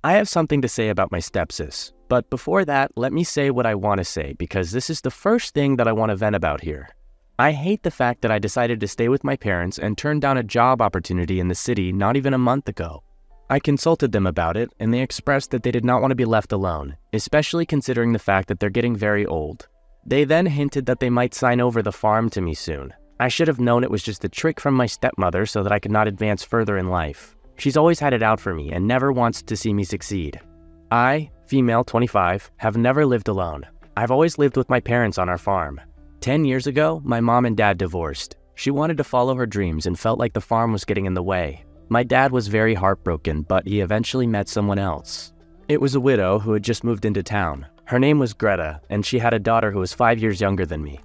I have something to say about my stepsis, but before that, let me say what I want to say because this is the first thing that I want to vent about here. I hate the fact that I decided to stay with my parents and turned down a job opportunity in the city not even a month ago. I consulted them about it, and they expressed that they did not want to be left alone, especially considering the fact that they're getting very old. They then hinted that they might sign over the farm to me soon. I should have known it was just a trick from my stepmother so that I could not advance further in life. She's always had it out for me and never wants to see me succeed. I, female 25, have never lived alone. I've always lived with my parents on our farm. 10 years ago, my mom and dad divorced. She wanted to follow her dreams and felt like the farm was getting in the way. My dad was very heartbroken, but he eventually met someone else. It was a widow who had just moved into town. Her name was Greta, and she had a daughter who was 5 years younger than me.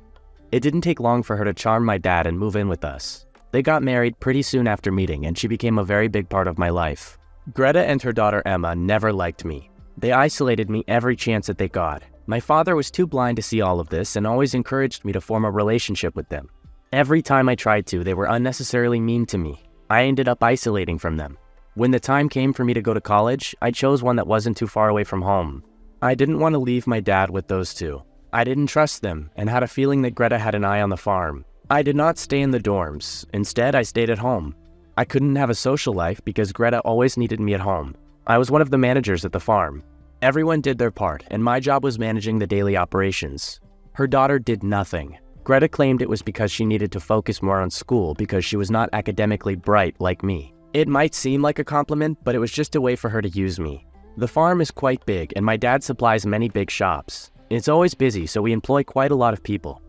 It didn't take long for her to charm my dad and move in with us. They got married pretty soon after meeting, and she became a very big part of my life. Greta and her daughter Emma never liked me. They isolated me every chance that they got. My father was too blind to see all of this and always encouraged me to form a relationship with them. Every time I tried to, they were unnecessarily mean to me. I ended up isolating from them. When the time came for me to go to college, I chose one that wasn't too far away from home. I didn't want to leave my dad with those two. I didn't trust them and had a feeling that Greta had an eye on the farm. I did not stay in the dorms. Instead, I stayed at home. I couldn't have a social life because Greta always needed me at home. I was one of the managers at the farm. Everyone did their part, and my job was managing the daily operations. Her daughter did nothing. Greta claimed it was because she needed to focus more on school because she was not academically bright like me. It might seem like a compliment, but it was just a way for her to use me. The farm is quite big, and my dad supplies many big shops. It's always busy, so we employ quite a lot of people.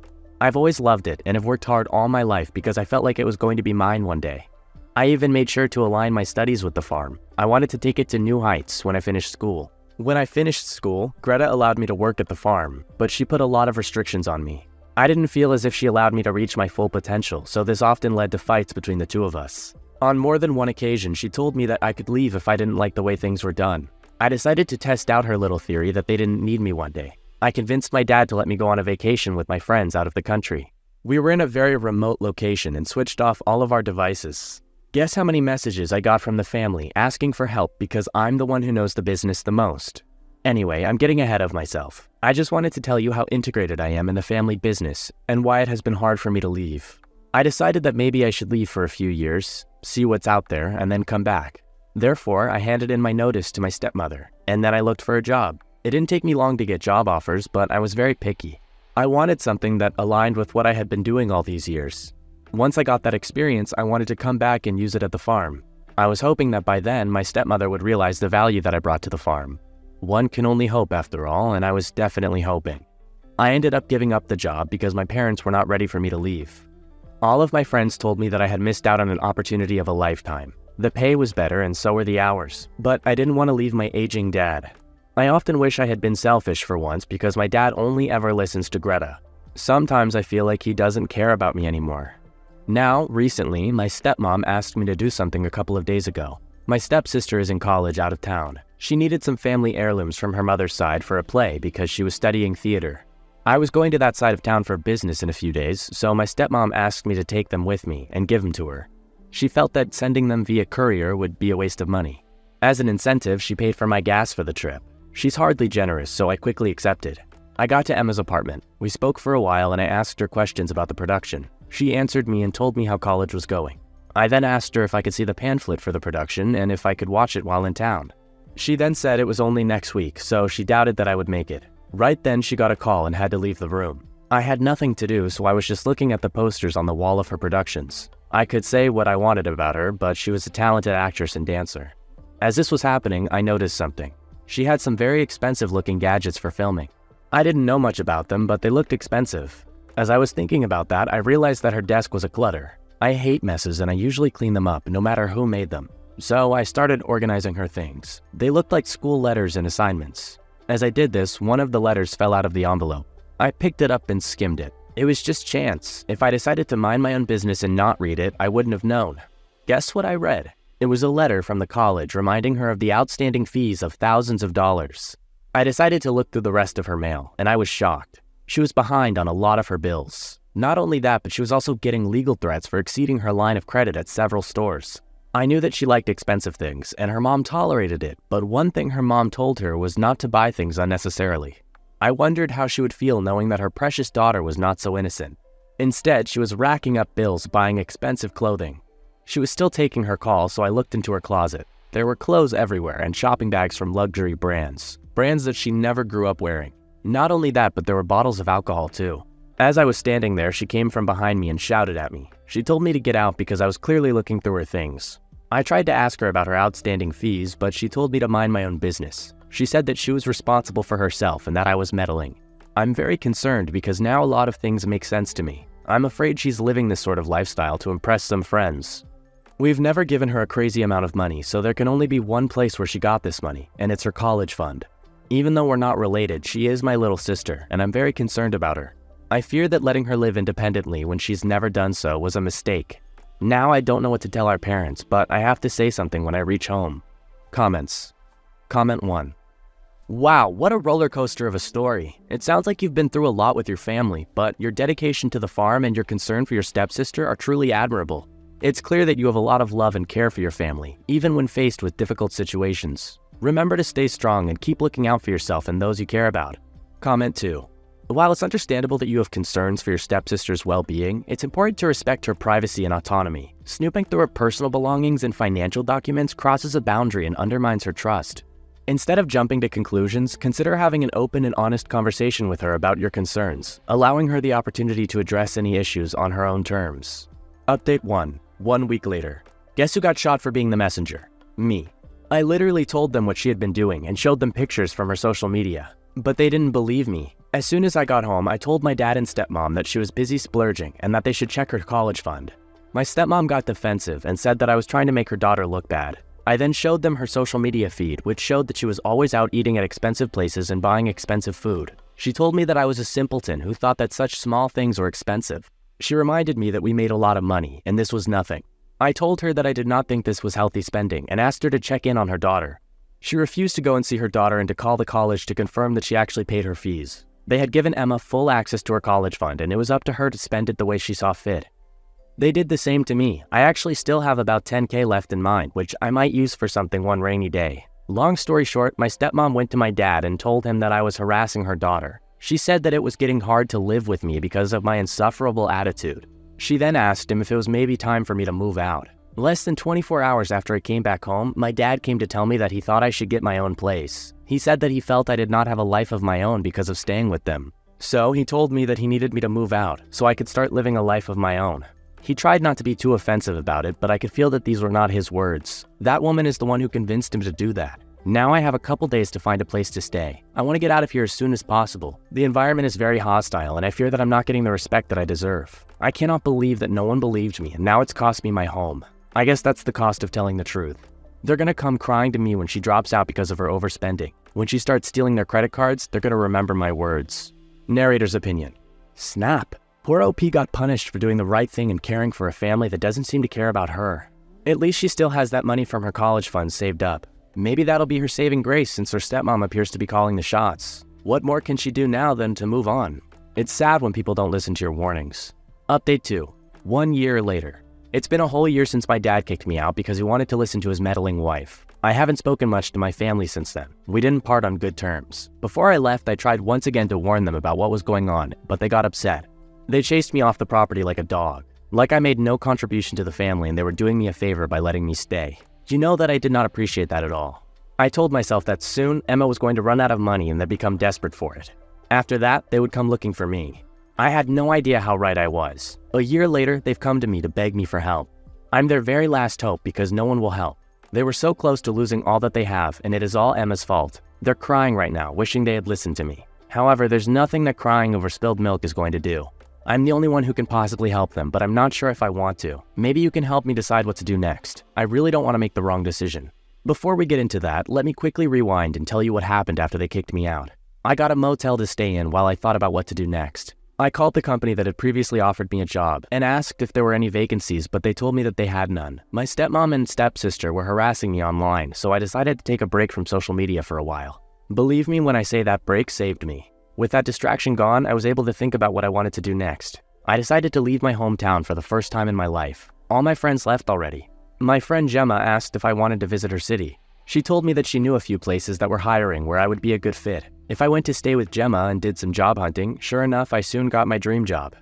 I've always loved it and have worked hard all my life because I felt like it was going to be mine one day. I even made sure to align my studies with the farm. I wanted to take it to new heights when I finished school. When I finished school, Greta allowed me to work at the farm, but she put a lot of restrictions on me. I didn't feel as if she allowed me to reach my full potential, so this often led to fights between the two of us. On more than one occasion, she told me that I could leave if I didn't like the way things were done. I decided to test out her little theory that they didn't need me one day. I convinced my dad to let me go on a vacation with my friends out of the country. We were in a very remote location and switched off all of our devices. Guess how many messages I got from the family asking for help because I'm the one who knows the business the most. Anyway, I'm getting ahead of myself. I just wanted to tell you how integrated I am in the family business and why it has been hard for me to leave. I decided that maybe I should leave for a few years, see what's out there, and then come back. Therefore, I handed in my notice to my stepmother, and then I looked for a job. It didn't take me long to get job offers, but I was very picky. I wanted something that aligned with what I had been doing all these years. Once I got that experience, I wanted to come back and use it at the farm. I was hoping that by then, my stepmother would realize the value that I brought to the farm. One can only hope after all, and I was definitely hoping. I ended up giving up the job because my parents were not ready for me to leave. All of my friends told me that I had missed out on an opportunity of a lifetime. The pay was better and so were the hours, but I didn't want to leave my aging dad. I often wish I had been selfish for once because my dad only ever listens to Greta. Sometimes I feel like he doesn't care about me anymore. Now, recently, my stepmom asked me to do something a couple of days ago. My stepsister is in college out of town. She needed some family heirlooms from her mother's side for a play because she was studying theater. I was going to that side of town for business in a few days, so my stepmom asked me to take them with me and give them to her. She felt that sending them via courier would be a waste of money. As an incentive, she paid for my gas for the trip. She's hardly generous, so I quickly accepted. I got to Emma's apartment. We spoke for a while and I asked her questions about the production. She answered me and told me how college was going. I then asked her if I could see the pamphlet for the production and if I could watch it while in town. She then said it was only next week, so she doubted that I would make it. Right then she got a call and had to leave the room. I had nothing to do, so I was just looking at the posters on the wall of her productions. I could say what I wanted about her, but she was a talented actress and dancer. As this was happening, I noticed something. She had some very expensive-looking gadgets for filming. I didn't know much about them, but they looked expensive. As I was thinking about that, I realized that her desk was a clutter. I hate messes and I usually clean them up, no matter who made them. So I started organizing her things. They looked like school letters and assignments. As I did this, one of the letters fell out of the envelope. I picked it up and skimmed it. It was just chance. If I decided to mind my own business and not read it, I wouldn't have known. Guess what I read? It was a letter from the college reminding her of the outstanding fees of thousands of dollars. I decided to look through the rest of her mail, and I was shocked. She was behind on a lot of her bills. Not only that, but she was also getting legal threats for exceeding her line of credit at several stores. I knew that she liked expensive things, and her mom tolerated it, but one thing her mom told her was not to buy things unnecessarily. I wondered how she would feel knowing that her precious daughter was not so innocent. Instead, she was racking up bills buying expensive clothing. She was still taking her call, so I looked into her closet. There were clothes everywhere and shopping bags from luxury brands that she never grew up wearing. Not only that, but there were bottles of alcohol too. As I was standing there, she came from behind me and shouted at me. She told me to get out because I was clearly looking through her things. I tried to ask her about her outstanding fees, but she told me to mind my own business. She said that she was responsible for herself and that I was meddling. I'm very concerned because now a lot of things make sense to me. I'm afraid she's living this sort of lifestyle to impress some friends. We've never given her a crazy amount of money, so there can only be one place where she got this money, and it's her college fund. Even though we're not related, she is my little sister, and I'm very concerned about her. I fear that letting her live independently when she's never done so was a mistake. Now I don't know what to tell our parents, but I have to say something when I reach home. Comments. Comment 1. Wow, what a roller coaster of a story. It sounds like you've been through a lot with your family, but your dedication to the farm and your concern for your stepsister are truly admirable. It's clear that you have a lot of love and care for your family, even when faced with difficult situations. Remember to stay strong and keep looking out for yourself and those you care about. Comment 2. While it's understandable that you have concerns for your stepsister's well-being, it's important to respect her privacy and autonomy. Snooping through her personal belongings and financial documents crosses a boundary and undermines her trust. Instead of jumping to conclusions, consider having an open and honest conversation with her about your concerns, allowing her the opportunity to address any issues on her own terms. Update 1. 1 week later. Guess who got shot for being the messenger? Me. I literally told them what she had been doing and showed them pictures from her social media. But they didn't believe me. As soon as I got home, I told my dad and stepmom that she was busy splurging and that they should check her college fund. My stepmom got defensive and said that I was trying to make her daughter look bad. I then showed them her social media feed, which showed that she was always out eating at expensive places and buying expensive food. She told me that I was a simpleton who thought that such small things were expensive. She reminded me that we made a lot of money, and this was nothing. I told her that I did not think this was healthy spending and asked her to check in on her daughter. She refused to go and see her daughter and to call the college to confirm that she actually paid her fees. They had given Emma full access to her college fund, and it was up to her to spend it the way she saw fit. They did the same to me. I actually still have about $10K left in mine, which I might use for something one rainy day. Long story short, my stepmom went to my dad and told him that I was harassing her daughter. She said that it was getting hard to live with me because of my insufferable attitude. She then asked him if it was maybe time for me to move out. Less than 24 hours after I came back home, my dad came to tell me that he thought I should get my own place. He said that he felt I did not have a life of my own because of staying with them. So he told me that he needed me to move out so I could start living a life of my own. He tried not to be too offensive about it, but I could feel that these were not his words. That woman is the one who convinced him to do that. Now I have a couple days to find a place to stay. I want to get out of here as soon as possible. The environment is very hostile, and I fear that I'm not getting the respect that I deserve. I cannot believe that no one believed me, and now it's cost me my home. I guess that's the cost of telling the truth. They're gonna come crying to me when she drops out because of her overspending. When she starts stealing their credit cards, they're gonna remember my words. Narrator's opinion. Snap. Poor OP got punished for doing the right thing and caring for a family that doesn't seem to care about her. At least she still has that money from her college fund saved up. Maybe that'll be her saving grace since her stepmom appears to be calling the shots. What more can she do now than to move on? It's sad when people don't listen to your warnings. Update 2. 1 year later. It's been a whole year since my dad kicked me out because he wanted to listen to his meddling wife. I haven't spoken much to my family since then. We didn't part on good terms. Before I left, I tried once again to warn them about what was going on, but they got upset. They chased me off the property like a dog. Like I made no contribution to the family and they were doing me a favor by letting me stay. You know that I did not appreciate that at all. I told myself that soon Emma was going to run out of money and then become desperate for it. After that, they would come looking for me. I had no idea how right I was. A year later, they've come to me to beg me for help. I'm their very last hope because no one will help. They were so close to losing all that they have, and it is all Emma's fault. They're crying right now, wishing they had listened to me. However, there's nothing that crying over spilled milk is going to do. I'm the only one who can possibly help them, but I'm not sure if I want to. Maybe you can help me decide what to do next. I really don't want to make the wrong decision. Before we get into that, let me quickly rewind and tell you what happened after they kicked me out. I got a motel to stay in while I thought about what to do next. I called the company that had previously offered me a job and asked if there were any vacancies, but they told me that they had none. My stepmom and stepsister were harassing me online, so I decided to take a break from social media for a while. Believe me when I say that break saved me. With that distraction gone, I was able to think about what I wanted to do next. I decided to leave my hometown for the first time in my life. All my friends left already. My friend Gemma asked if I wanted to visit her city. She told me that she knew a few places that were hiring where I would be a good fit. If I went to stay with Gemma and did some job hunting, sure enough, I soon got my dream job.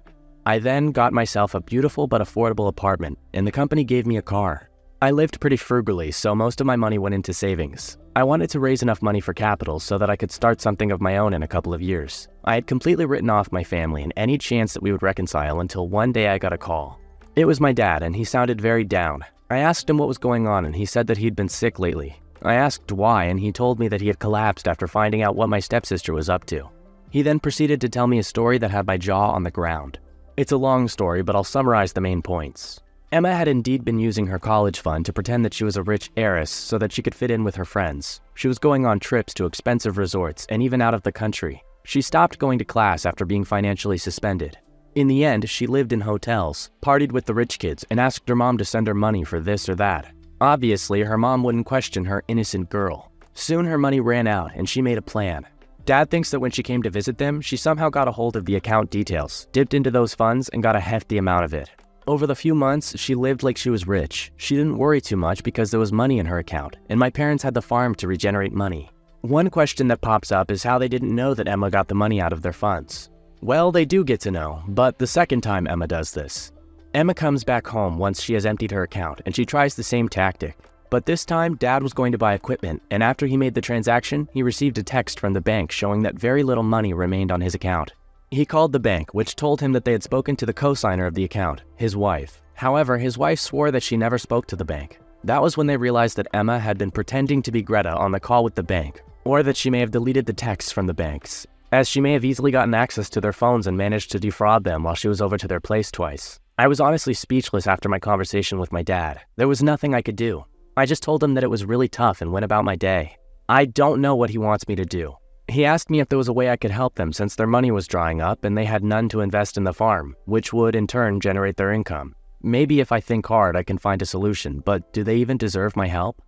I then got myself a beautiful but affordable apartment, and the company gave me a car. I lived pretty frugally, so most of my money went into savings. I wanted to raise enough money for capital so that I could start something of my own in a couple of years. I had completely written off my family and any chance that we would reconcile until one day I got a call. It was my dad, and he sounded very down. I asked him what was going on, and he said that he'd been sick lately. I asked why, and he told me that he had collapsed after finding out what my stepsister was up to. He then proceeded to tell me a story that had my jaw on the ground. It's a long story, but I'll summarize the main points. Emma had indeed been using her college fund to pretend that she was a rich heiress so that she could fit in with her friends. She was going on trips to expensive resorts and even out of the country. She stopped going to class after being financially suspended. In the end, she lived in hotels, partied with the rich kids, and asked her mom to send her money for this or that. Obviously, her mom wouldn't question her innocent girl. Soon her money ran out and she made a plan. Dad thinks that when she came to visit them, she somehow got a hold of the account details, dipped into those funds, and got a hefty amount of it. Over the few months, she lived like she was rich. She didn't worry too much because there was money in her account, and my parents had the farm to regenerate money. One question that pops up is how they didn't know that Emma got the money out of their funds. Well, they do get to know, but the second time Emma does this. Emma comes back home once she has emptied her account, and she tries the same tactic. But this time, Dad was going to buy equipment, and after he made the transaction, he received a text from the bank showing that very little money remained on his account. He called the bank, which told him that they had spoken to the co-signer of the account, his wife. However, his wife swore that she never spoke to the bank. That was when they realized that Emma had been pretending to be Greta on the call with the bank, or that she may have deleted the texts from the banks, as she may have easily gotten access to their phones and managed to defraud them while she was over to their place twice. I was honestly speechless after my conversation with my dad. There was nothing I could do. I just told him that it was really tough and went about my day. I don't know what he wants me to do. He asked me if there was a way I could help them since their money was drying up and they had none to invest in the farm, which would in turn generate their income. Maybe if I think hard I can find a solution, but do they even deserve my help?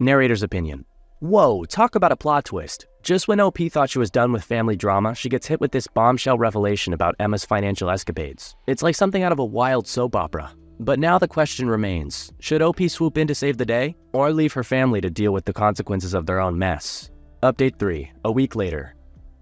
Narrator's opinion. Whoa, talk about a plot twist. Just when OP thought she was done with family drama, she gets hit with this bombshell revelation about Emma's financial escapades. It's like something out of a wild soap opera. But now the question remains, should OP swoop in to save the day, or leave her family to deal with the consequences of their own mess? Update 3, a week later.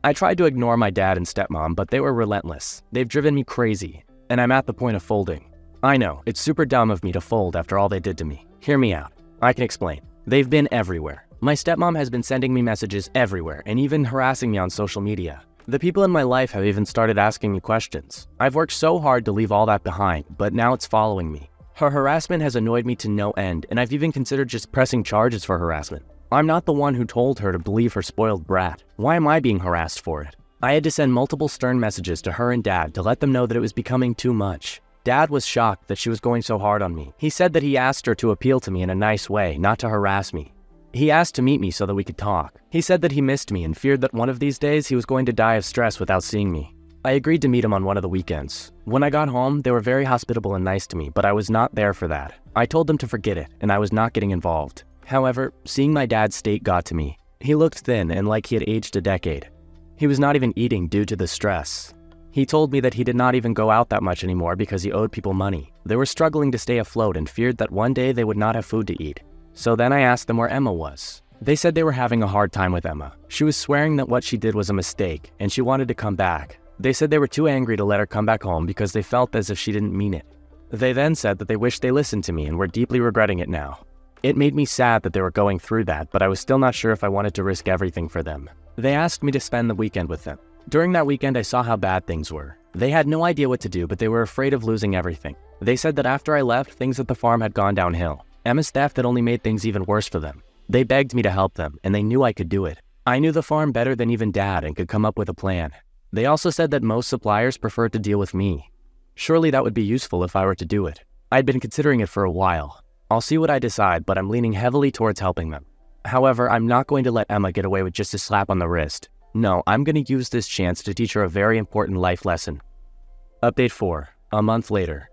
I tried to ignore my dad and stepmom, but they were relentless. They've driven me crazy, and I'm at the point of folding. I know, it's super dumb of me to fold after all they did to me. Hear me out. I can explain. They've been everywhere. My stepmom has been sending me messages everywhere and even harassing me on social media. The people in my life have even started asking me questions. I've worked so hard to leave all that behind, but now it's following me. Her harassment has annoyed me to no end, and I've even considered just pressing charges for harassment. I'm not the one who told her to believe her spoiled brat. Why am I being harassed for it? I had to send multiple stern messages to her and Dad to let them know that it was becoming too much. Dad was shocked that she was going so hard on me. He said that he asked her to appeal to me in a nice way, not to harass me. He asked to meet me so that we could talk. He said that he missed me and feared that one of these days he was going to die of stress without seeing me. I agreed to meet him on one of the weekends. When I got home, they were very hospitable and nice to me, but I was not there for that. I told them to forget it, and I was not getting involved. However, seeing my dad's state got to me. He looked thin and like he had aged a decade. He was not even eating due to the stress. He told me that he did not even go out that much anymore because he owed people money. They were struggling to stay afloat and feared that one day they would not have food to eat. So then I asked them where Emma was. They said they were having a hard time with Emma. She was swearing that what she did was a mistake and she wanted to come back. They said they were too angry to let her come back home because they felt as if she didn't mean it. They then said that they wished they listened to me and were deeply regretting it now. It made me sad that they were going through that, but I was still not sure if I wanted to risk everything for them. They asked me to spend the weekend with them. During that weekend, I saw how bad things were. They had no idea what to do, but they were afraid of losing everything. They said that after I left, things at the farm had gone downhill. Emma's theft had only made things even worse for them. They begged me to help them, and they knew I could do it. I knew the farm better than even Dad and could come up with a plan. They also said that most suppliers preferred to deal with me. Surely that would be useful if I were to do it. I'd been considering it for a while. I'll see what I decide, but I'm leaning heavily towards helping them. However, I'm not going to let Emma get away with just a slap on the wrist. No, I'm going to use this chance to teach her a very important life lesson. Update 4, a month later.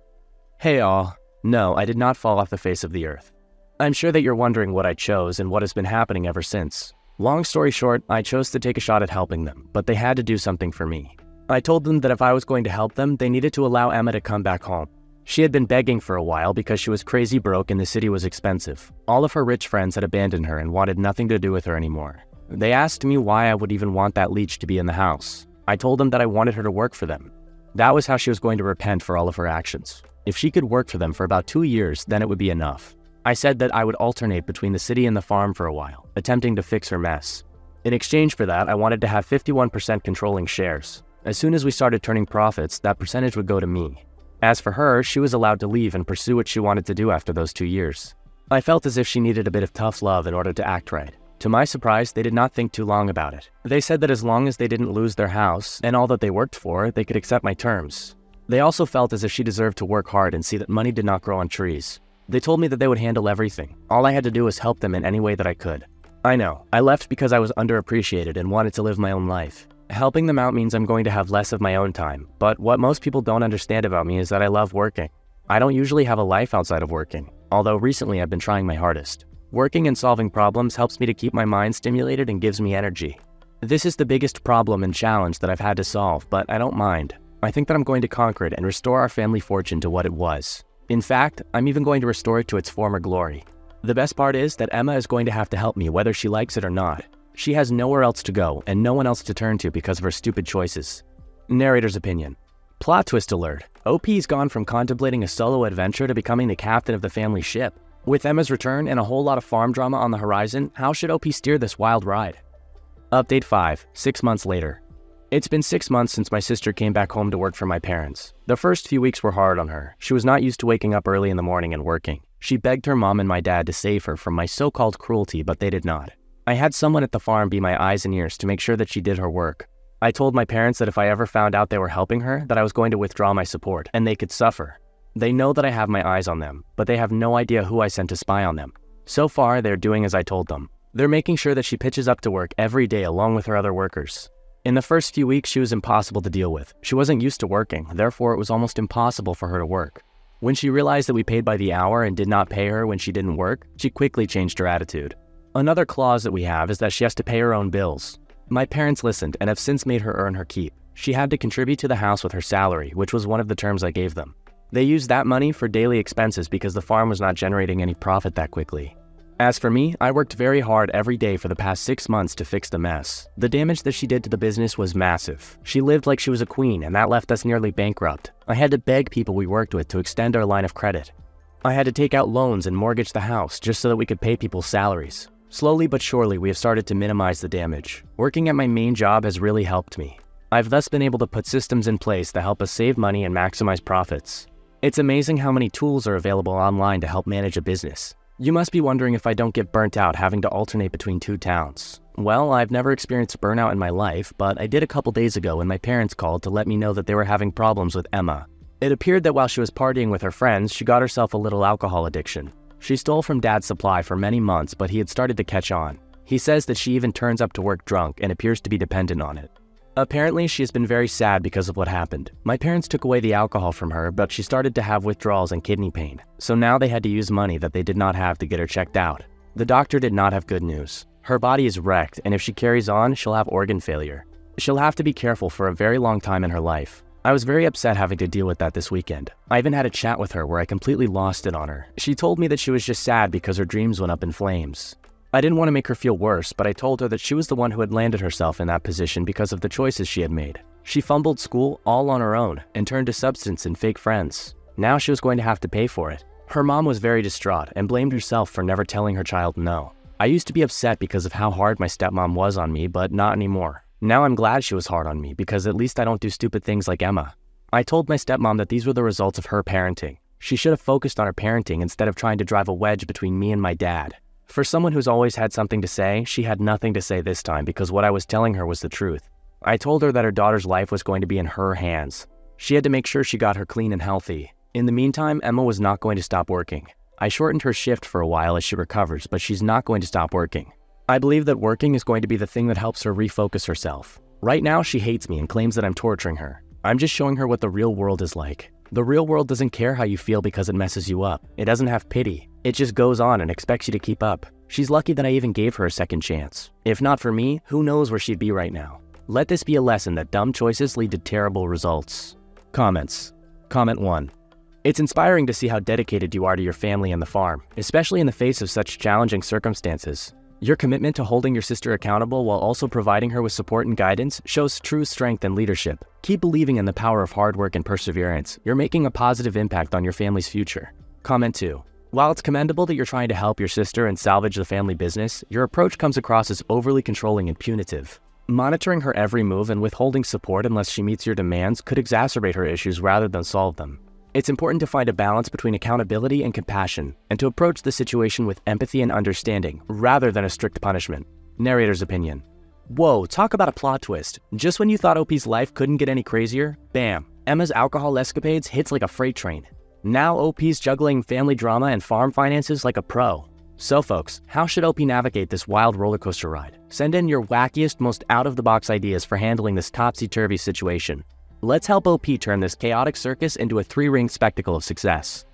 Hey all. No, I did not fall off the face of the earth. I'm sure that you're wondering what I chose and what has been happening ever since. Long story short, I chose to take a shot at helping them, but they had to do something for me. I told them that if I was going to help them, they needed to allow Emma to come back home. She had been begging for a while because she was crazy broke and the city was expensive. All of her rich friends had abandoned her and wanted nothing to do with her anymore. They asked me why I would even want that leech to be in the house. I told them that I wanted her to work for them. That was how she was going to repent for all of her actions. If she could work for them for about 2 years, then it would be enough. I said that I would alternate between the city and the farm for a while, attempting to fix her mess. In exchange for that, I wanted to have 51% controlling shares. As soon as we started turning profits, that percentage would go to me. As for her, she was allowed to leave and pursue what she wanted to do after those 2 years. I felt as if she needed a bit of tough love in order to act right. To my surprise, they did not think too long about it. They said that as long as they didn't lose their house and all that they worked for, they could accept my terms. They also felt as if she deserved to work hard and see that money did not grow on trees. They told me that they would handle everything. All I had to do was help them in any way that I could. I know, I left because I was underappreciated and wanted to live my own life. Helping them out means I'm going to have less of my own time, but what most people don't understand about me is that I love working. I don't usually have a life outside of working, although recently I've been trying my hardest. Working and solving problems helps me to keep my mind stimulated and gives me energy. This is the biggest problem and challenge that I've had to solve, but I don't mind. I think that I'm going to conquer it and restore our family fortune to what it was. In fact, I'm even going to restore it to its former glory. The best part is that Emma is going to have to help me whether she likes it or not. She has nowhere else to go and no one else to turn to because of her stupid choices. Narrator's opinion. Plot twist alert. OP's gone from contemplating a solo adventure to becoming the captain of the family ship. With Emma's return and a whole lot of farm drama on the horizon, how should OP steer this wild ride? Update 5, 6 months later. It's been 6 months since my sister came back home to work for my parents. The first few weeks were hard on her. She was not used to waking up early in the morning and working. She begged her mom and my dad to save her from my so-called cruelty, but they did not. I had someone at the farm be my eyes and ears to make sure that she did her work. I told my parents that if I ever found out they were helping her, that I was going to withdraw my support, and they could suffer. They know that I have my eyes on them, but they have no idea who I sent to spy on them. So far, they're doing as I told them. They're making sure that she pitches up to work every day along with her other workers. In the first few weeks, she was impossible to deal with. She wasn't used to working, therefore it was almost impossible for her to work. When she realized that we paid by the hour and did not pay her when she didn't work, she quickly changed her attitude. Another clause that we have is that she has to pay her own bills. My parents listened and have since made her earn her keep. She had to contribute to the house with her salary, which was one of the terms I gave them. They used that money for daily expenses because the farm was not generating any profit that quickly. As for me, I worked very hard every day for the past 6 months to fix the mess. The damage that she did to the business was massive. She lived like she was a queen, and that left us nearly bankrupt. I had to beg people we worked with to extend our line of credit. I had to take out loans and mortgage the house just so that we could pay people's salaries. Slowly but surely, we have started to minimize the damage. Working at my main job has really helped me. I've thus been able to put systems in place that help us save money and maximize profits. It's amazing how many tools are available online to help manage a business. You must be wondering if I don't get burnt out having to alternate between 2 towns. Well, I've never experienced burnout in my life, but I did a couple days ago when my parents called to let me know that they were having problems with Emma. It appeared that while she was partying with her friends, she got herself a little alcohol addiction. She stole from Dad's supply for many months, but he had started to catch on. He says that she even turns up to work drunk and appears to be dependent on it. Apparently, she has been very sad because of what happened. My parents took away the alcohol from her, but she started to have withdrawals and kidney pain. So now they had to use money that they did not have to get her checked out. The doctor did not have good news. Her body is wrecked, and if she carries on, she'll have organ failure. She'll have to be careful for a very long time in her life. I was very upset having to deal with that this weekend. I even had a chat with her where I completely lost it on her. She told me that she was just sad because her dreams went up in flames. I didn't want to make her feel worse, but I told her that she was the one who had landed herself in that position because of the choices she had made. She fumbled school all on her own and turned to substance and fake friends. Now she was going to have to pay for it. Her mom was very distraught and blamed herself for never telling her child no. I used to be upset because of how hard my stepmom was on me, but not anymore. Now I'm glad she was hard on me because at least I don't do stupid things like Emma. I told my stepmom that these were the results of her parenting. She should have focused on her parenting instead of trying to drive a wedge between me and my dad. For someone who's always had something to say, she had nothing to say this time because what I was telling her was the truth. I told her that her daughter's life was going to be in her hands. She had to make sure she got her clean and healthy. In the meantime, Emma was not going to stop working. I shortened her shift for a while as she recovers, but she's not going to stop working. I believe that working is going to be the thing that helps her refocus herself. Right now, she hates me and claims that I'm torturing her. I'm just showing her what the real world is like. The real world doesn't care how you feel because it messes you up. It doesn't have pity. It just goes on and expects you to keep up. She's lucky that I even gave her a second chance. If not for me, who knows where she'd be right now. Let this be a lesson that dumb choices lead to terrible results. Comments. Comment 1. It's inspiring to see how dedicated you are to your family and the farm, especially in the face of such challenging circumstances. Your commitment to holding your sister accountable while also providing her with support and guidance shows true strength and leadership. Keep believing in the power of hard work and perseverance. You're making a positive impact on your family's future. Comment 2. While it's commendable that you're trying to help your sister and salvage the family business, your approach comes across as overly controlling and punitive. Monitoring her every move and withholding support unless she meets your demands could exacerbate her issues rather than solve them. It's important to find a balance between accountability and compassion, and to approach the situation with empathy and understanding, rather than a strict punishment. Narrator's opinion. Whoa, talk about a plot twist. Just when you thought OP's life couldn't get any crazier, bam, Emma's alcohol escapades hits like a freight train. Now OP's juggling family drama and farm finances like a pro. So folks, how should OP navigate this wild roller coaster ride? Send in your wackiest, most out-of-the-box ideas for handling this topsy-turvy situation. Let's help OP turn this chaotic circus into a 3-ring spectacle of success.